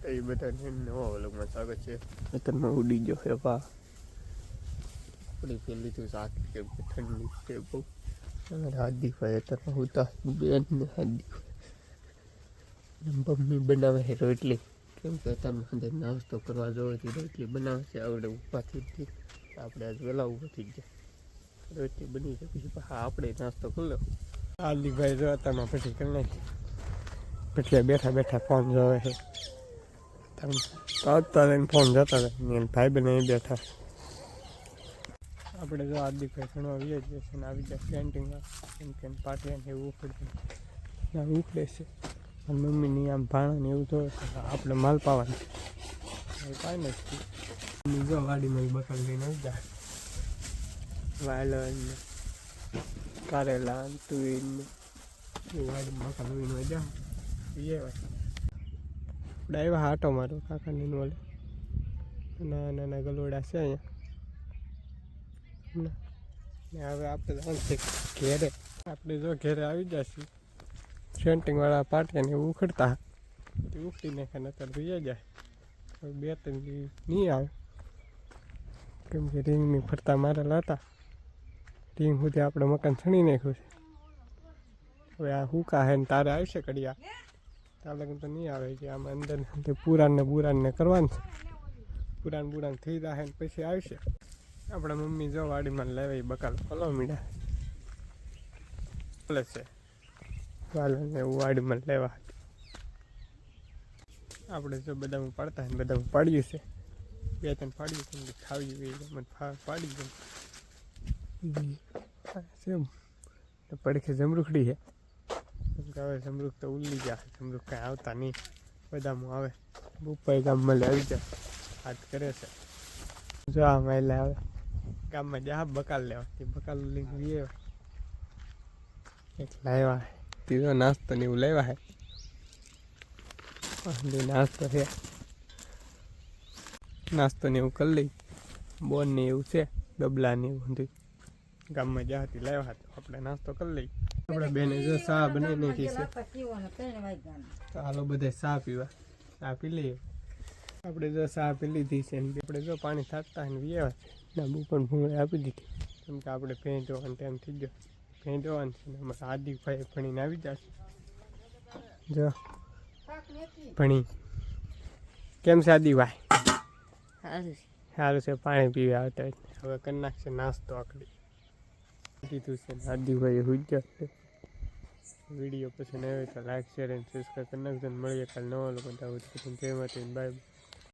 તો એ બધાને નવા વ્લોગમાં સ્વાગત છે. ખેતરમાં ઉડી ગયો છે પા આપણી પેલી તો શાક કેમ કે ઠંડી છે બહુ. હાથ દીખાય અત્યારમાં હોતા બેન ને હાથ દીખાય મમ્મી બનાવે છે રોટલી કેમ કે અત્યારમાં અંદર નાસ્તો કરવા જોવાથી રોટલી બનાવે છે. આવડે ઊભાથી આપણે આજ વહેલા ઊભા થઈ ગયા રોટલી બની છે પછી આપણે નાસ્તો કરી લો. આદિભાઈ જો અત્યારમાં પછી કરી નાખી પછી બેઠા બેઠા ફોન જોવે છે. અત્યારે ફોન જતા હતા ભાઈ બને બેઠા. આપણે જો આદિભાઈ ઘણો આવીએ છીએ ને આવી જાય પેન્ટિંગમાં કેમ કે પાટિયાને એવું ઉખડે છે અને મમ્મીની આમ ભાણાને એવું જોવે છે આપણે માલ પાવાનું કાંઈ નથી. મમ્મી જો વાડીમાં બકલ લઈને આવી જાય વાયલન કારેલા તુરીન વાડીમાં બકલ લઈને આવી જાય એ આપણે આવ્યા આટો મારો કાકાની ઓલે નાના નાના ગલોડા છે અહીંયા. હવે આપણે આવશે ઘેરે. આપણે જો ઘેરે આવી જશે સેન્ટિંગવાળા પાટિયાને ઉખડતા ઉખડી નાખે નતર ભીયા જાય. બે ત્રણ દી નહીં આવે કેમ કે રીંગની ફરતા મારેલા હતા. રીંગ સુધી આપણે મકાન છણી નાખ્યું છે. હવે આ હુકા હે ને તારે આવશે કડિયા તારે તો નહીં આવે કે આમાં અંદર પુરાણને બુરાણને કરવાનું છે. પુરાણ બુરાણ થઈ જાય ને પછી આવશે. આપણા મમ્મી જો વાડીમાં લેવાય બકાલ ફલો મીડા બોલે છે વાલને એવું વાડીમાં લેવા. આપણે જો બધામાં પાડતા હોય બધામાં પાડ્યું છે. બે ત્રણ પાડ્યું છે ખાવી મને પાડી ગયું છે. પડખે જમરૂખડી છે કે હવે જમરૂખ તો ઉલ્લી ગયા. જમરૂખ કાંઈ આવતા નહીં બધામાં આવે બુપાઈ ગામમાં આવી જાય હાથ કરે છે. જો આ મહિલા આવે ગામમાં જા બકાલ લેવા તે બકાલ લઈને એક લાવ્યા હે તીધો નાસ્તો ને એવું લેવા હે નાસ્તો છે. નાસ્તો ને એવું કરી લઈ બોન ને એવું છે ડબલા ને એવું બધું ગામમાં જ્યાંથી લાવ્યા હતા આપણે નાસ્તો કરી લઈ. આપણે બેને જો ચા બનાવી નાખી છે તો હાલો બધા ચા પીવા ચા પી લઈએ. આપણે જો ચા પી લીધી છે ને આપણે જો પાણી થાકતા ને વ્યવા ડાબુ પણ ભૂંગળી આપી દીધી કેમ કે આપણે ભેં જોવાનો ટાઈમ થઈ ગયો. ભેં જોવાનું છે ને અમારા આદિભાઈ ભણીને આવી જશે. જો ભણી કેમ છે આદિભાઈ? સારું છે પાણી પીવા આવતા હવે કરી નાખશે નાસ્તો આકડી દીધું છે ને આદિભાઈ હુઈ જશે. વિડીયો પસંદ આવે તો લાઈક શેર અને સબસ્ક્રાઈબ કરી નાખજો. મળીએ કાલે નવા લોકો જય માતા બાય.